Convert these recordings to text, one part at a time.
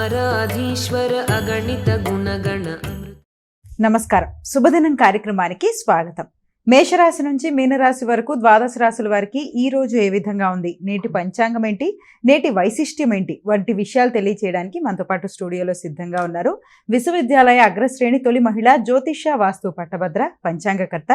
ఆరాధీశ్వర అగణిత గుణగణ. నమస్కారం. శుభదినం కార్యక్రమానికి స్వాగతం. మేషరాశి నుంచి మీనరాశి వరకు ద్వాదశ రాశుల వారికి ఈ రోజు ఏ విధంగా ఉంది, నేటి పంచాంగం ఏంటి, నేటి వైశిష్ట్యం ఏంటి వంటి విషయాలు తెలియచేయడానికి మనతో పాటు స్టూడియోలో సిద్ధంగా ఉన్నారు విశ్వవిద్యాలయ అగ్రశ్రేణి తొలి మహిళ జ్యోతిష్య వాస్తు పట్టభద్ర పంచాంగకర్త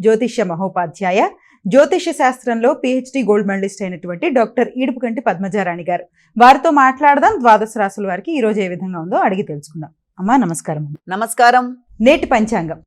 జ్యోతిష్య మహోపాధ్యాయ జ్యోతిష్య శాస్త్రంలో పిహెచ్డి గోల్డ్ మెడలిస్ట్ అయినటువంటి డాక్టర్ ఈడుపుకంటి పద్మజారాణి గారు. వారితో మాట్లాడదాం. ద్వాదశ రాశుల వారికి ఈ రోజు ఏ విధంగా ఉందో అడిగి తెలుసుకుందాం. అమ్మా నమస్కారం. నమస్కారం. నేటి పంచాంగం.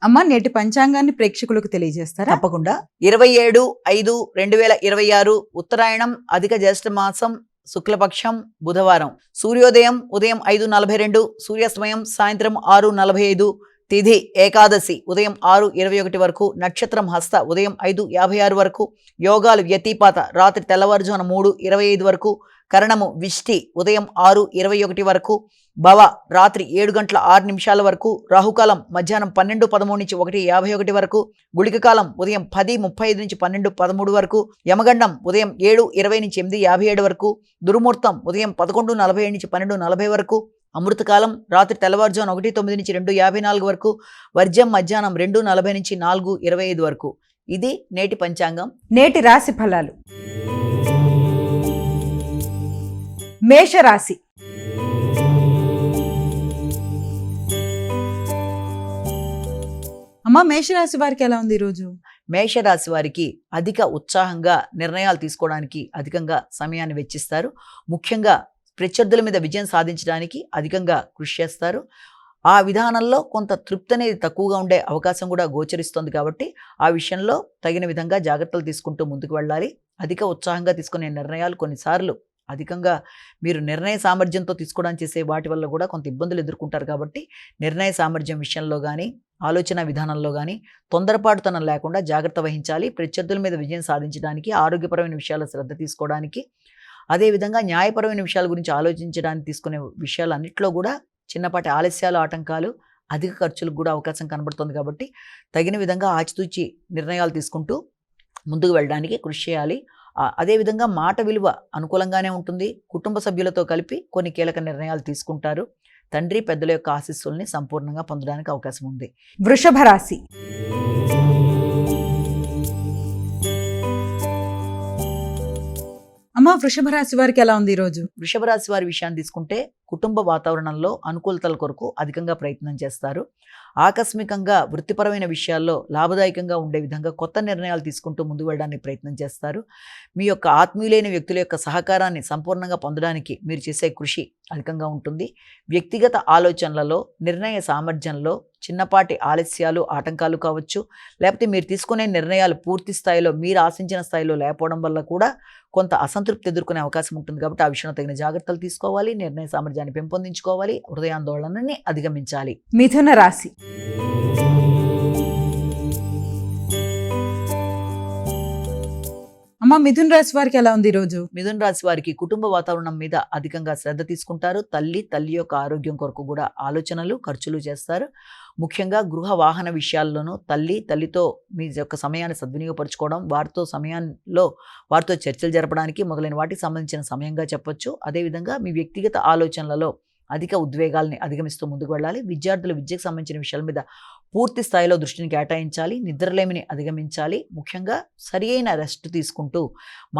అమ్మ నేటి పంచాంగాన్ని ప్రేక్షకులకు తెలియజేస్తారా? తప్పకుండా. 27/5/2026 ఉత్తరాయణం, అధిక జ్యేష్ఠ మాసం, శుక్లపక్షం, బుధవారం. సూర్యోదయం ఉదయం 5:42, సూర్యాస్తమయం సాయంత్రం 6:45, తిథి ఏకాదశి ఉదయం 6:21 వరకు, నక్షత్రం హస్త ఉదయం 5:56 వరకు, యోగాలు వ్యతిపాత రాత్రి తెల్లవారుజామున 3:25 వరకు, కరణము విష్టి ఉదయం 6:21 వరకు, భవ రాత్రి 7:06 వరకు, రాహుకాలం మధ్యాహ్నం 12:13 నుంచి 1:51 వరకు, గుళిక కాలం ఉదయం 10:35 నుంచి 12:13 వరకు, యమగండం ఉదయం 7:20 నుంచి 8:57 వరకు, దుర్ముహూర్తం ఉదయం 11:47 నుంచి 12:40 వరకు, అమృతకాలం రాత్రి తెల్లవారుజామున 1:09 నుంచి 2:54 వరకు, వర్జ్యం మధ్యాహ్నం 2:40 నుంచి 4:25 వరకు. ఇది నేటి పంచాంగం. నేటి రాశి ఫలాలు. మేషరాశి. అమ్మ మేషరాశి వారికి ఎలా ఉంది ఈరోజు? మేషరాశి వారికి అధిక ఉత్సాహంగా నిర్ణయాలు తీసుకోవడానికి అధికంగా సమయాన్ని వెచ్చిస్తారు. ముఖ్యంగా ప్రత్యర్థుల మీద విజయం సాధించడానికి అధికంగా కృషి చేస్తారు. ఆ విధానంలో కొంత తృప్తి అనేది తక్కువగా ఉండే అవకాశం కూడా గోచరిస్తుంది. కాబట్టి ఆ విషయంలో తగిన విధంగా జాగ్రత్తలు తీసుకుంటూ ముందుకు వెళ్ళాలి. అధిక ఉత్సాహంగా తీసుకునే నిర్ణయాలు కొన్నిసార్లు అధికంగా మీరు నిర్ణయ సామర్థ్యంతో తీసుకోవడానికి చేసే వాటి వల్ల కూడా కొంత ఇబ్బందులు ఎదుర్కొంటారు. కాబట్టి నిర్ణయ సామర్థ్యం విషయంలో కానీ, ఆలోచన విధానంలో కానీ తొందరపాటుతనం లేకుండా జాగ్రత్త వహించాలి. ప్రత్యర్థుల మీద విజయం సాధించడానికి, ఆరోగ్యపరమైన విషయాల శ్రద్ధ తీసుకోవడానికి, అదేవిధంగా న్యాయపరమైన విషయాల గురించి ఆలోచించడానికి తీసుకునే విషయాలన్నింటిలో కూడా చిన్నపాటి ఆలస్యాలు, ఆటంకాలు, అధిక ఖర్చులకు కూడా అవకాశం కనబడుతుంది. కాబట్టి తగిన విధంగా ఆచితూచి నిర్ణయాలు తీసుకుంటూ ముందుకు వెళ్ళడానికి కృషి చేయాలి. అదేవిధంగా మాట విలువ అనుకూలంగానే ఉంటుంది. కుటుంబ సభ్యులతో కలిపి కొన్ని కీలక నిర్ణయాలు తీసుకుంటారు. తండ్రి పెద్దల యొక్క ఆశీస్సుల్ని సంపూర్ణంగా పొందడానికి అవకాశం ఉంది. వృషభ రాశి. అమ్మ వృషభ రాశి వారికి ఎలా ఉంది ఈరోజు? వృషభ రాశి వారి విషయాన్ని తీసుకుంటే కుటుంబ వాతావరణంలో అనుకూలతల కొరకు అధికంగా ప్రయత్నం చేస్తారు. ఆకస్మికంగా వృత్తిపరమైన విషయాల్లో లాభదాయకంగా ఉండే విధంగా కొత్త నిర్ణయాలు తీసుకుంటూ ముందుకు వెళ్ళడానికి ప్రయత్నం చేస్తారు. మీ యొక్క ఆత్మీయులైన వ్యక్తుల యొక్క సహకారాన్ని సంపూర్ణంగా పొందడానికి మీరు చేసే కృషి అధికంగా ఉంటుంది. వ్యక్తిగత ఆలోచనలలో, నిర్ణయ సామర్థ్యంలో చిన్నపాటి ఆలస్యాలు, ఆటంకాలు కావచ్చు, లేకపోతే మీరు తీసుకునే నిర్ణయాలు పూర్తి స్థాయిలో మీరు ఆశించిన స్థాయిలో లేకపోవడం వల్ల కూడా కొంత అసంతృప్తి ఎదుర్కొనే అవకాశం ఉంటుంది. కాబట్టి ఆ విషయంలో తగిన జాగ్రత్తలు తీసుకోవాలి. నిర్ణయ సామర్థ్యాన్ని పెంపొందించుకోవాలి. హృదయాందోళనని అధిగమించాలి. మిథున రాశి. అమ్మ మిథున రాశి వారికి ఎలా ఉంది ఈరోజు? మిథున రాశి వారికి కుటుంబ వాతావరణం మీద అధికంగా శ్రద్ధ తీసుకుంటారు. తల్లి యొక్క ఆరోగ్యం కొరకు కూడా ఆలోచనలు, ఖర్చులు చేస్తారు. ముఖ్యంగా గృహ వాహన విషయాల్లోనూ తల్లితో మీ యొక్క సమయాన్ని సద్వినియోగపరచుకోవడం, వారితో చర్చలు జరపడానికి మొదలైన వాటికి సంబంధించిన సమయంగా చెప్పొచ్చు. అదేవిధంగా మీ వ్యక్తిగత ఆలోచనలలో అధిక ఉద్వేగాల్ని అధిగమిస్తూ ముందుకు వెళ్ళాలి. విద్యార్థులు విద్యకు సంబంధించిన విషయాల మీద పూర్తి స్థాయిలో దృష్టిని కేటాయించాలి. నిద్రలేమిని అధిగమించాలి. ముఖ్యంగా సరి అయిన రెస్ట్ తీసుకుంటూ,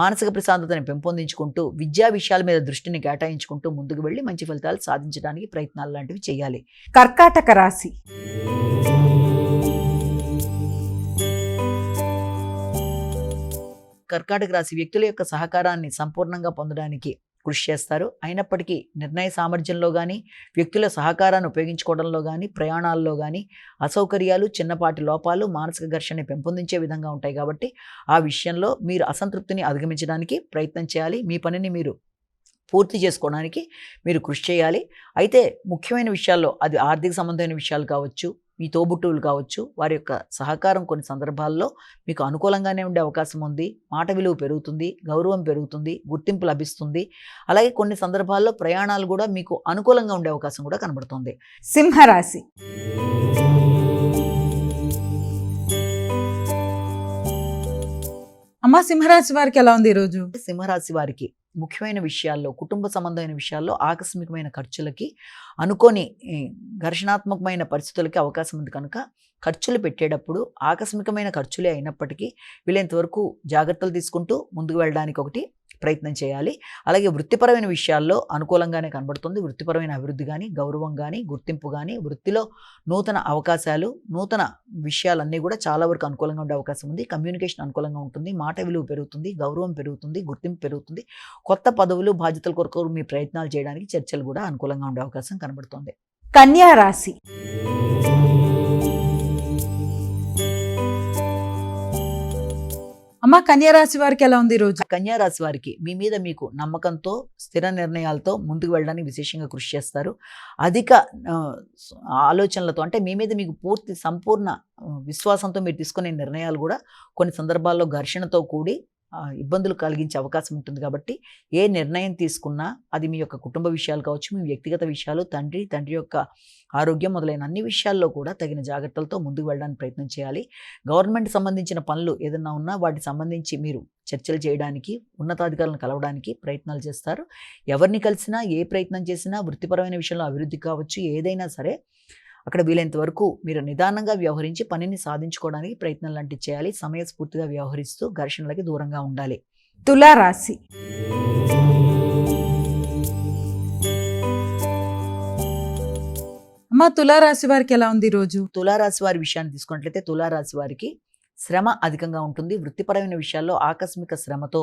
మానసిక ప్రశాంతతని పెంపొందించుకుంటూ, విద్యా విషయాల మీద దృష్టిని కేటాయించుకుంటూ ముందుకు వెళ్ళి మంచి ఫలితాలు సాధించడానికి ప్రయత్నాలు లాంటివి చేయాలి. కర్కాటక రాశి. కర్కాటక రాశి వ్యక్తుల యొక్క సహకారాన్ని సంపూర్ణంగా పొందడానికి కృషి చేస్తారు. అయినప్పటికీ నిర్ణయ సామర్థ్యంలో కానీ, వ్యక్తుల సహకారాన్ని ఉపయోగించుకోవడంలో కానీ, ప్రయాణాల్లో కానీ అసౌకర్యాలు, చిన్నపాటి లోపాలు, మానసిక ఘర్షణని పెంపొందించే విధంగా ఉంటాయి. కాబట్టి ఆ విషయంలో మీరు అసంతృప్తిని అధిగమించడానికి ప్రయత్నం చేయాలి. మీ పనిని మీరు పూర్తి చేసుకోవడానికి మీరు కృషి చేయాలి. అయితే ముఖ్యమైన విషయాల్లో, అది ఆర్థిక సంబంధమైన విషయాలు కావచ్చు, మీ తోబుట్టువులు కావచ్చు, వారి యొక్క సహకారం కొన్ని సందర్భాల్లో మీకు అనుకూలంగానే ఉండే అవకాశం ఉంది. మాట విలువ పెరుగుతుంది, గౌరవం పెరుగుతుంది, గుర్తింపు లభిస్తుంది. అలాగే కొన్ని సందర్భాల్లో ప్రయాణాలు కూడా మీకు అనుకూలంగా ఉండే అవకాశం కూడా కనబడుతుంది. సింహరాశి. అమ్మ సింహరాశి వారికి ఎలా ఉంది ఈరోజు? సింహరాశి వారికి ముఖ్యమైన విషయాల్లో, కుటుంబ సంబంధమైన విషయాల్లో ఆకస్మికమైన ఖర్చులకి, అనుకోని ఘర్షణాత్మకమైన పరిస్థితులకి అవకాశం ఉంది కనుక ఖర్చులు పెట్టేటప్పుడు ఆకస్మికమైన ఖర్చులే అయినప్పటికీ వీలైనంత వరకు జాగ్రత్తలు తీసుకుంటూ ముందుకు వెళ్ళడానికి ఒకటి ప్రయత్నం చేయాలి. అలాగే వృత్తిపరమైన విషయాల్లో అనుకూలంగానే కనబడుతుంది. వృత్తిపరమైన అభివృద్ధి కానీ, గౌరవం కానీ, గుర్తింపు కానీ, వృత్తిలో నూతన అవకాశాలు, నూతన విషయాలన్నీ కూడా చాలా వరకు అనుకూలంగా ఉండే అవకాశం ఉంది. కమ్యూనికేషన్ అనుకూలంగా ఉంటుంది. మాట విలువ పెరుగుతుంది, గౌరవం పెరుగుతుంది, గుర్తింపు పెరుగుతుంది. కొత్త పదవులు, బాధ్యతల కొరకు మీ ప్రయత్నాలు చేయడానికి చర్చలు కూడా అనుకూలంగా ఉండే అవకాశం కనబడుతుంది. కన్యా రాశి. అమ్మ కన్యా రాశి వారికి ఎలా ఉంది ఈరోజు? కన్యా రాశి వారికి మీ మీద మీకు నమ్మకంతో, స్థిర నిర్ణయాలతో ముందుకు వెళ్ళడానికి విశేషంగా కృషి చేస్తారు. అధిక ఆలోచనలతో, అంటే మీ మీద మీకు సంపూర్ణ విశ్వాసంతో మీరు తీసుకునే నిర్ణయాలు కూడా కొన్ని సందర్భాల్లో ఘర్షణతో కూడి ఇబ్బందులు కలిగించే అవకాశం ఉంటుంది. కాబట్టి ఏ నిర్ణయం తీసుకున్నా అది మీ యొక్క కుటుంబ విషయాలు కావచ్చు, మీ వ్యక్తిగత విషయాలు, తండ్రి యొక్క ఆరోగ్యం మొదలైన అన్ని విషయాల్లో కూడా తగిన జాగ్రత్తలతో ముందుకు వెళ్ళడానికి ప్రయత్నం చేయాలి. గవర్నమెంట్ సంబంధించిన పనులు ఏదన్నా ఉన్నా వాటికి సంబంధించి మీరు చర్చలు చేయడానికి, ఉన్నతాధికారులను కలవడానికి ప్రయత్నాలు చేస్తారు. ఎవరిని కలిసినా, ఏ ప్రయత్నం చేసినా, వృత్తిపరమైన విషయంలో అభివృద్ధి కావచ్చు, ఏదైనా సరే అక్కడ వీలైనంత వరకు మీరు నిదానంగా వ్యవహరించి పనిని సాధించుకోవడానికి ప్రయత్నం లాంటివి చేయాలి. సమయస్ఫూర్తిగా వ్యవహరిస్తూ ఘర్షణలకి దూరంగా ఉండాలి. తులారాశి. అమ్మ తులారాశి వారికి ఎలా ఉంది ఈరోజు? తులారాశి వారి విషయాన్ని తీసుకున్నట్లయితే తులారాశి వారికి శ్రమ అధికంగా ఉంటుంది. వృత్తిపరమైన విషయాల్లో ఆకస్మిక శ్రమతో,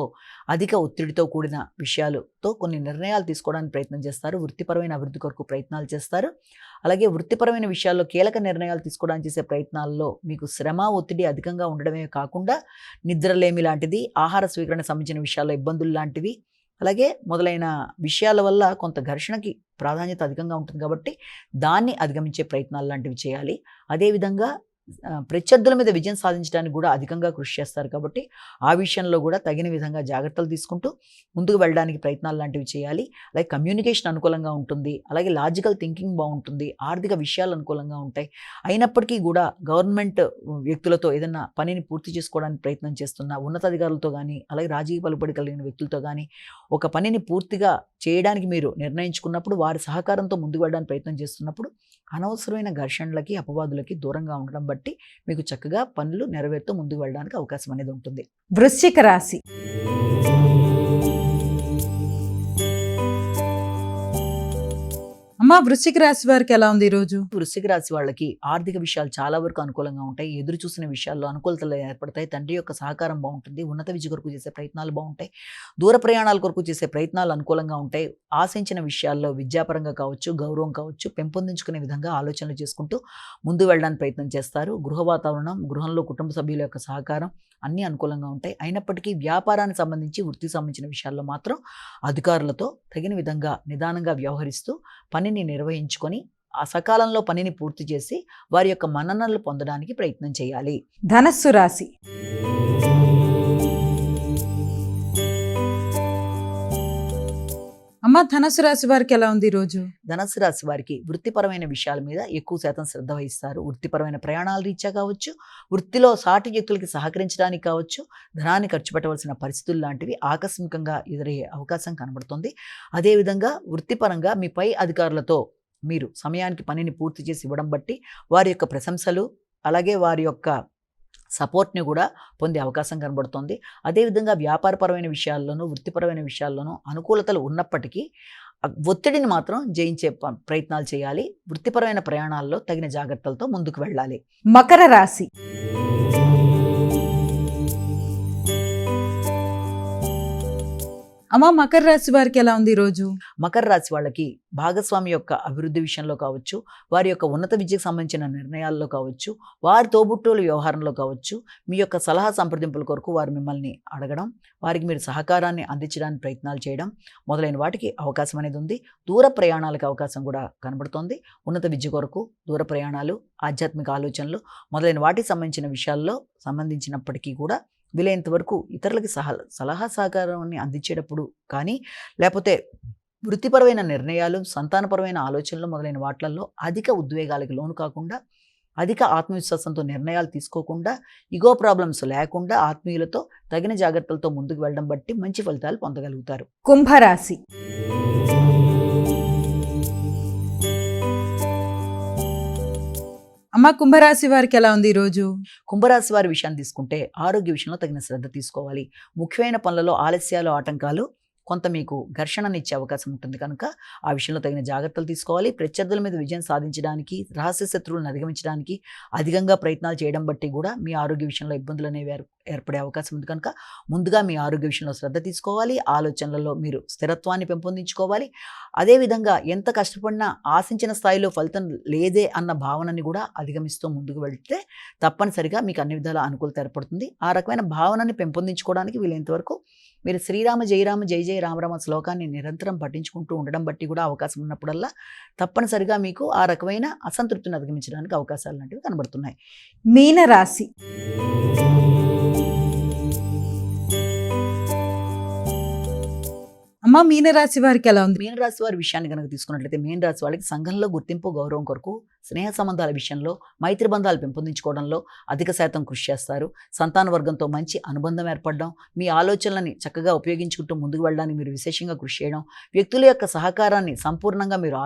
అధిక ఒత్తిడితో కూడిన విషయాలతో కొన్ని నిర్ణయాలు తీసుకోవడానికి ప్రయత్నం చేస్తారు. వృత్తిపరమైన అభివృద్ధి కొరకు ప్రయత్నాలు చేస్తారు. అలాగే వృత్తిపరమైన విషయాల్లో కీలక నిర్ణయాలు తీసుకోవడానికి చేసే ప్రయత్నాల్లో మీకు శ్రమ, ఒత్తిడి అధికంగా ఉండడమే కాకుండా నిద్రలేమి లాంటిది, ఆహార స్వీకరణ సంబంధించిన విషయాల్లో ఇబ్బందులు లాంటివి, అలాగే మొదలైన విషయాల వల్ల కొంత ఘర్షణకి ప్రాధాన్యత అధికంగా ఉంటుంది. కాబట్టి దాన్ని అధిగమించే ప్రయత్నాలు లాంటివి చేయాలి. అదేవిధంగా ప్రత్యర్థుల మీద విజయం సాధించడానికి కూడా అధికంగా కృషి చేస్తారు. కాబట్టి ఆ విషయంలో కూడా తగిన విధంగా జాగ్రత్తలు తీసుకుంటూ ముందుకు వెళ్ళడానికి ప్రయత్నాలు లాంటివి చేయాలి. అలాగే కమ్యూనికేషన్ అనుకూలంగా ఉంటుంది. అలాగే లాజికల్ థింకింగ్ బాగుంటుంది. ఆర్థిక విషయాలు అనుకూలంగా ఉంటాయి. అయినప్పటికీ కూడా గవర్నమెంట్ వ్యక్తులతో ఏదైనా పనిని పూర్తి చేసుకోవడానికి ప్రయత్నం చేస్తున్న ఉన్నతాధికారులతో కానీ, అలాగే రాజకీయ పలుబడి కలిగిన వ్యక్తులతో కానీ ఒక పనిని పూర్తిగా చేయడానికి మీరు నిర్ణయించుకున్నప్పుడు, వారి సహకారంతో ముందుకు వెళ్ళడానికి ప్రయత్నం చేస్తున్నప్పుడు అనవసరమైన ఘర్షణలకి, అపవాదులకి దూరంగా ఉండడం బట్టి మీకు చక్కగా పనులు నెరవేరుతూ ముందుకు వెళ్ళడానికి అవకాశం అనేది ఉంటుంది. వృశ్చిక రాశి. అమ్మ వృశ్చిక రాశి వారికి ఎలా ఉంది ఈరోజు? వృశ్చిక రాశి వాళ్ళకి ఆర్థిక విషయాలు చాలా వరకు అనుకూలంగా ఉంటాయి. ఎదురు చూసిన విషయాల్లో అనుకూలతలు ఏర్పడతాయి. తండ్రి యొక్క సహకారం బాగుంటుంది. ఉన్నత విద్య కొరకు చేసే ప్రయత్నాలు బాగుంటాయి. దూర ప్రయాణాల కొరకు చేసే ప్రయత్నాలు అనుకూలంగా ఉంటాయి. ఆశించిన విషయాల్లో విద్యాపరంగా కావచ్చు, గౌరవం కావచ్చు, పెంపొందించుకునే విధంగా ఆలోచనలు చేసుకుంటూ ముందు వెళ్ళడానికి ప్రయత్నం చేస్తారు. గృహ వాతావరణం, గృహంలో కుటుంబ సభ్యుల యొక్క సహకారం అన్నీ అనుకూలంగా ఉంటాయి. అయినప్పటికీ వ్యాపారానికి సంబంధించి, వృత్తికి సంబంధించిన విషయాల్లో మాత్రం అధికారులతో తగిన విధంగా నిదానంగా వ్యవహరిస్తూ పనిని నిర్వహించుకొని ఆ సకాలంలో పనిని పూర్తి చేసి వారి యొక్క మన్ననలు పొందడానికి ప్రయత్నం చేయాలి. ధనస్సు రాశి. అమ్మ ధనస్సు రాశి వారికి ఎలా ఉంది ఈరోజు? ధనస్సు రాశి వారికి వృత్తిపరమైన విషయాల మీద ఎక్కువ శాతం శ్రద్ధ వహిస్తారు. వృత్తిపరమైన ప్రయాణాల రీత్యా కావచ్చు, వృత్తిలో సాటి వ్యక్తులకి సహకరించడానికి కావచ్చు, ధనాన్ని ఖర్చు పెట్టవలసిన పరిస్థితులు లాంటివి ఆకస్మికంగా ఎదురయ్యే అవకాశం కనబడుతుంది. అదేవిధంగా వృత్తిపరంగా మీ పై అధికారులతో మీరు సమయానికి పనిని పూర్తి చేసి ఇవ్వడం బట్టి వారి యొక్క ప్రశంసలు, అలాగే వారి యొక్క సపోర్ట్ని కూడా పొందే అవకాశం కనబడుతుంది. అదేవిధంగా వ్యాపారపరమైన విషయాల్లోనూ, వృత్తిపరమైన విషయాల్లోనూ అనుకూలతలు ఉన్నప్పటికీ ఒత్తిడిని మాత్రం జయించే ప్రయత్నాలు చేయాలి. వృత్తిపరమైన ప్రయాణాల్లో తగిన జాగ్రత్తలతో ముందుకు వెళ్ళాలి. మకర రాశి. అమ్మ మకర రాశి వారికి ఎలా ఉంది ఈరోజు? మకర రాశి వాళ్ళకి భాగస్వామి యొక్క అభివృద్ధి విషయంలో కావచ్చు, వారి యొక్క ఉన్నత విద్యకు సంబంధించిన నిర్ణయాల్లో కావచ్చు, వారి తోబుట్టువుల వ్యవహారంలో కావచ్చు, మీ యొక్క సలహా సంప్రదింపుల కొరకు వారు మిమ్మల్ని అడగడం, వారికి మీరు సహకారాన్ని అందించడానికి ప్రయత్నాలు చేయడం మొదలైన వాటికి అవకాశం అనేది ఉంది. దూర ప్రయాణాలకు అవకాశం కూడా కనబడుతోంది. ఉన్నత విద్య కొరకు దూర ప్రయాణాలు, ఆధ్యాత్మిక ఆలోచనలు మొదలైన వాటికి సంబంధించిన విషయాల్లో సంబంధించినప్పటికీ కూడా వీలైనంత వరకు ఇతరులకి సలహా సహకారాన్ని అందించేటప్పుడు కానీ, లేకపోతే వృత్తిపరమైన నిర్ణయాలు, సంతానపరమైన ఆలోచనలు మొదలైన వాటిల్లో అధిక ఉద్వేగాలకు లోను కాకుండా అధిక ఆత్మవిశ్వాసంతో నిర్ణయాలు తీసుకోకుండా, ఇగో ప్రాబ్లమ్స్ లేకుండా ఆత్మీయులతో తగిన జాగ్రత్తలతో ముందుకు వెళ్ళడం బట్టి మంచి ఫలితాలు పొందగలుగుతారు. కుంభరాశి. అమ్మ, కుంభరాశి వారికి ఎలా ఉంది ఈరోజు? కుంభరాశి వారి విషయాన్ని తీసుకుంటే ఆరోగ్య విషయంలో తగిన శ్రద్ధ తీసుకోవాలి. ముఖ్యమైన పనులలో ఆలస్యాలు, ఆటంకాలు కొంత మీకు ఘర్షణనిచ్చే అవకాశం ఉంటుంది కనుక ఆ విషయంలో తగిన జాగ్రత్తలు తీసుకోవాలి. ప్రత్యర్థుల మీద విజయం సాధించడానికి, రహస్య శత్రువులను అధిగమించడానికి అధికంగా ప్రయత్నాలు చేయడం బట్టి కూడా మీ ఆరోగ్య విషయంలో ఇబ్బందులు అనేవి ఏర్పడే అవకాశం ఉంది కనుక ముందుగా మీ ఆరోగ్య విషయంలో శ్రద్ధ తీసుకోవాలి. ఆలోచనలలో మీరు స్థిరత్వాన్ని పెంపొందించుకోవాలి. అదేవిధంగా ఎంత కష్టపడినా ఆశించిన స్థాయిలో ఫలితం లేదే అన్న భావనని కూడా అధిగమిస్తూ ముందుకు వెళ్తే తప్పనిసరిగా మీకు అన్ని విధాల అనుకూలత ఏర్పడుతుంది. ఆ రకమైన భావనని పెంపొందించుకోవడానికి వీలైనంతవరకు మీరు శ్రీరామ జయరామ జయ జయ రామరామ శ్లోకాన్ని నిరంతరం పఠించుకుంటూ ఉండడం బట్టి కూడా అవకాశం ఉన్నప్పుడల్లా తప్పనిసరిగా మీకు ఆ రకమైన అసంతృప్తిని అధిగమించడానికి అవకాశాలు లాంటివి కనబడుతున్నాయి. మీనరాశి. అమ్మ, మీనరాశి వారికి ఎలా ఉంది? మీనరాశి వారి విషయాన్ని కనుక తీసుకున్నట్లయితే మీనరాశి వాళ్ళకి సంఘంలో గుర్తింపు, గౌరవం కొరకు, స్నేహ సంబంధాల విషయంలో, మైత్రి బంధాలు పెంపొందించుకోవడంలో అధిక శాతం కృషి చేస్తారు. సంతాన వర్గంతో మంచి అనుబంధం ఏర్పడడం, మీ ఆలోచనలని చక్కగా ఉపయోగించుకుంటూ ముందుకు వెళ్ళడానికి మీరు విశేషంగా కృషి చేయడం, వ్యక్తుల యొక్క సహకారాన్ని సంపూర్ణంగా మీరు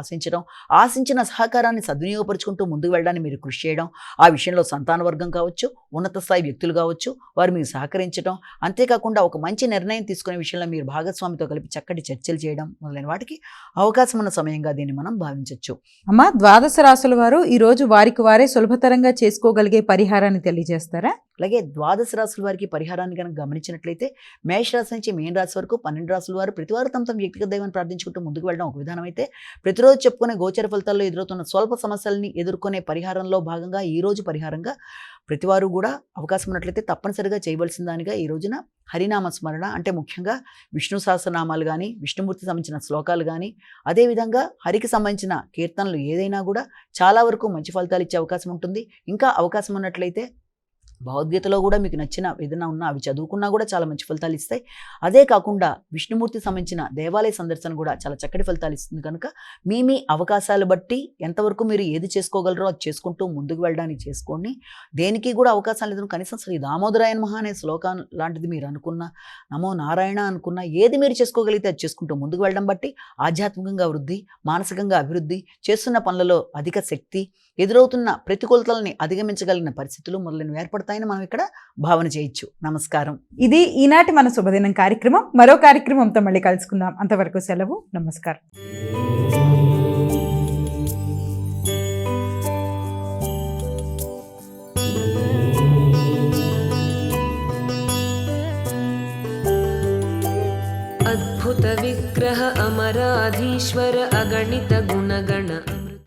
ఆశించిన సహకారాన్ని సద్వినియోగపరుచుకుంటూ ముందుకు వెళ్ళడానికి మీరు కృషి చేయడం, ఆ విషయంలో సంతాన వర్గం కావచ్చు, ఉన్నత స్థాయి వ్యక్తులు కావచ్చు, వారు మీకు సహకరించడం, అంతేకాకుండా ఒక మంచి నిర్ణయం తీసుకునే విషయంలో మీరు భాగస్వామితో కలిపి చక్కటి చర్చలు చేయడం మొదలైన వాటికి అవకాశం ఉన్న సమయంగా దీన్ని మనం భావించవచ్చు. అమ్మ, ద్వాదశ రాశుల వారు ఈ రోజు వారికి వారే సులభతరంగా చేసుకోగలిగే పరిహారాన్ని తెలియజేస్తారా? అలాగే ద్వాదశ రాశుల వారికి పరిహారాన్ని కనుక గమనించినట్లయితే మేషరాశి నుంచి మీన రాశి వరకు 12 రాశుల వారు ప్రతివారు తమ వ్యక్తిగత దైవాన్ని ప్రార్థించుకుంటూ ముందుకు వెళ్ళడం ఒక విధానం అయితే, ప్రతిరోజు చెప్పుకునే గోచర ఫలితాల్లో ఎదురవుతున్న స్వల్ప సమస్యల్ని ఎదుర్కొనే పరిహారంలో భాగంగా ఈ రోజు పరిహారంగా ప్రతివారు కూడా అవకాశం ఉన్నట్లయితే తప్పనిసరిగా చేయవలసిన దానిగా ఈ రోజున హరినామ స్మరణ, అంటే ముఖ్యంగా విష్ణు సహస్రనామాలు కానీ, విష్ణుమూర్తి సంబంధించిన శ్లోకాలు కానీ, అదేవిధంగా హరికి సంబంధించిన కీర్తనలు ఏదైనా కూడా చాలా వరకు మంచి ఫలితాలు ఇచ్చే అవకాశం ఉంటుంది. ఇంకా అవకాశం ఉన్నట్లయితే భగవద్గీతలో కూడా మీకు నచ్చిన ఏదైనా ఉన్నా అవి చదువుకున్నా కూడా చాలా మంచి ఫలితాలు ఇస్తాయి. అదే కాకుండా విష్ణుమూర్తి సంబంధించిన దేవాలయ సందర్శన కూడా చాలా చక్కటి ఫలితాలు ఇస్తుంది కనుక మీ అవకాశాలు బట్టి ఎంతవరకు మీరు ఏది చేసుకోగలరో అది చేసుకుంటూ ముందుకు వెళ్ళడానికి చేసుకోండి. దేనికి కూడా అవకాశాలు లేదు, కనీసం శ్రీ దామోదరాయన మహా అనే శ్లోకం లాంటిది మీరు అనుకున్నా, నమో నారాయణ అనుకున్నా, ఏది మీరు చేసుకోగలిగితే అది చేసుకుంటూ ముందుకు వెళ్ళడం బట్టి ఆధ్యాత్మికంగా వృద్ధి, మానసికంగా అభివృద్ధి, చేస్తున్న పనులలో అధిక శక్తి, ఎదురవుతున్న ప్రతికూలతల్ని అధిగమించగలిగిన పరిస్థితులు మొదలైనవి ఏర్పడతాయని మనం ఇక్కడ భావన చేయొచ్చు. నమస్కారం. ఇది ఈనాటి మన శుభదినం కార్యక్రమం. మరో కార్యక్రమంతో మళ్ళీ కలుసుకుందాం. అంతవరకు సెలవు. నమస్కారం. अद्भुत विग्रह अमराधीश्वर अगणित गुणगण